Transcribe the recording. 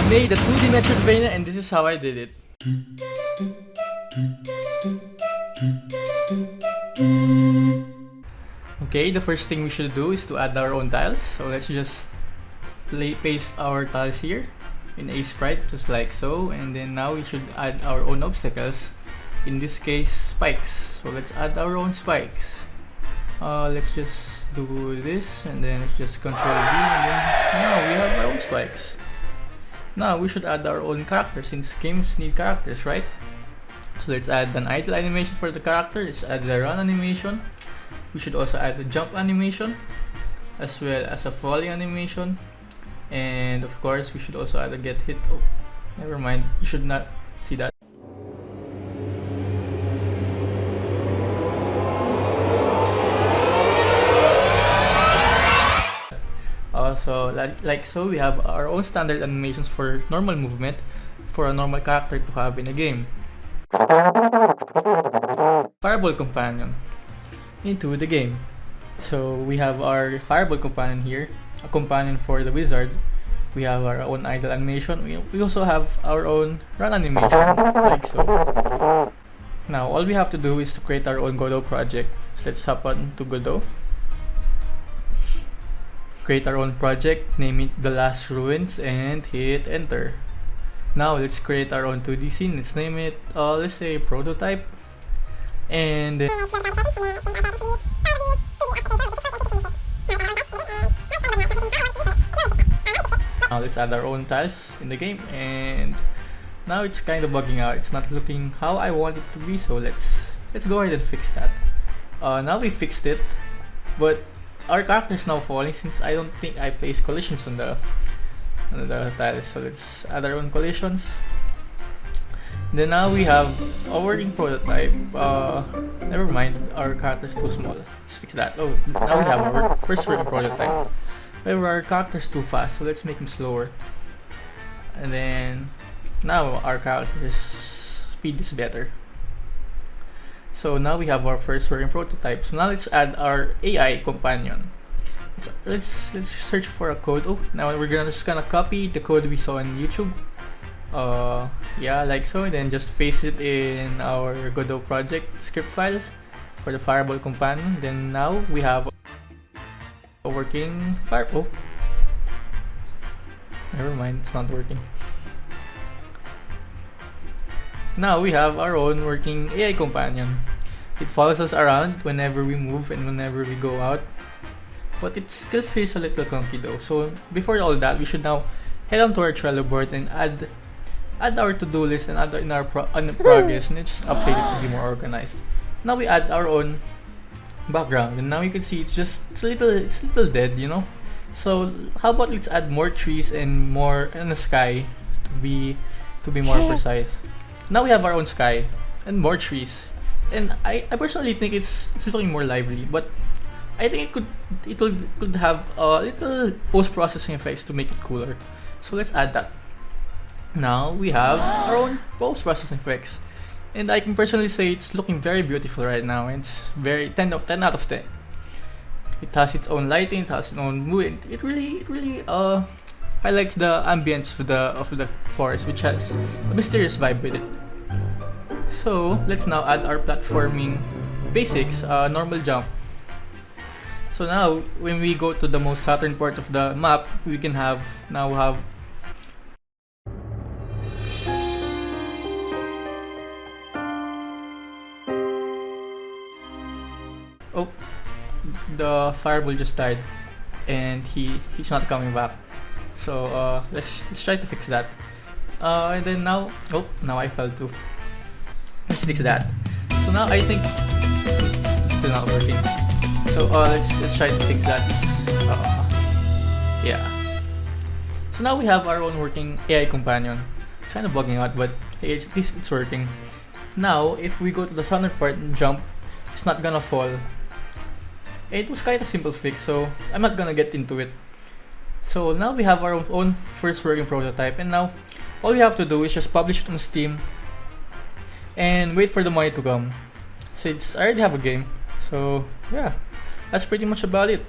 made a 2D Metroidvania, and this is how I did it. Okay, the first thing we should do is to add our own tiles. So let's just paste our tiles here in a sprite, just like so. And then now we should add our own obstacles. In this case, spikes. So let's add our own spikes. Let's just do this, and then let's just Control V, and then now we have our own spikes. Now we should add our own characters, since games need characters, right? So let's add an idle animation for the character. Let's add the run animation. We should also add the jump animation, as well as a falling animation. And of course, we should also add a get hit. Oh, never mind. You should not see that. So like so, we have our own standard animations for normal movement for a normal character to have in a game. Fireball companion into the game. So we have our fireball companion here, a companion for the wizard. We have our own idle animation. We also have our own run animation, like so. Now all we have to do is to create our own godot project. So let's hop on to godot. Create our own project, name it The Last Ruins, and hit enter. Now let's create our own 2D scene. Let's name it, let's say prototype. And then now let's add our own tiles in the game, and now it's kind of bugging out. It's not looking how I want it to be, so let's go ahead and fix that. Now we fixed it, but our character is now falling since I don't think I placed collisions on the tiles. So let's add our own collisions. Then now we have a working prototype. Never mind, our character is too small. Let's fix that. Oh, now we have our first working prototype. However, our character is too fast, so let's make him slower. And then now our character's speed is better. So now we have our first working prototype. So now let's add our AI companion. Let's search for a code. Oh, now we're just gonna copy the code we saw on YouTube. Yeah, like so. And then just paste it in our godot project script file for the fireball companion. Then now we have a working fireball. Never mind, it's not working. Now we have our own working AI companion. It follows us around whenever we move and whenever we go out, but it still feels a little clunky though. So before all that, we should now head on to our Trello board and add our to-do list and add in our progress, and then just update it to be more organized. Now we add our own background, and now you can see it's a little dead, you know. So how about let's add more trees and more in the sky to be more precise. Now we have our own sky and more trees, and I personally think it's looking more lively, but I think it could have a little post-processing effects to make it cooler. So let's add that. Now we have our own post-processing effects, and I can personally say it's looking very beautiful right now. And it's very 10 out of 10. It has its own lighting, it has its own mood. It really highlights the ambience of the forest, which has a mysterious vibe with it. So let's now add our platforming basics, normal jump. So now when we go to the most southern part of the map, we can now have oh, the fireball just died, and he's not coming back. So let's try to fix that. And then now I fell too. Let's fix that. So now I think it's still not working. So let's try to fix that. Yeah. So now we have our own working AI companion. It's kind of bugging out, but hey, at least it's working. Now if we go to the southern part and jump, it's not gonna fall. It was quite a simple fix, so I'm not gonna get into it. So now we have our own first working prototype, and now all we have to do is just publish it on Steam and wait for the money to come, since I already have a game. So yeah, that's pretty much about it.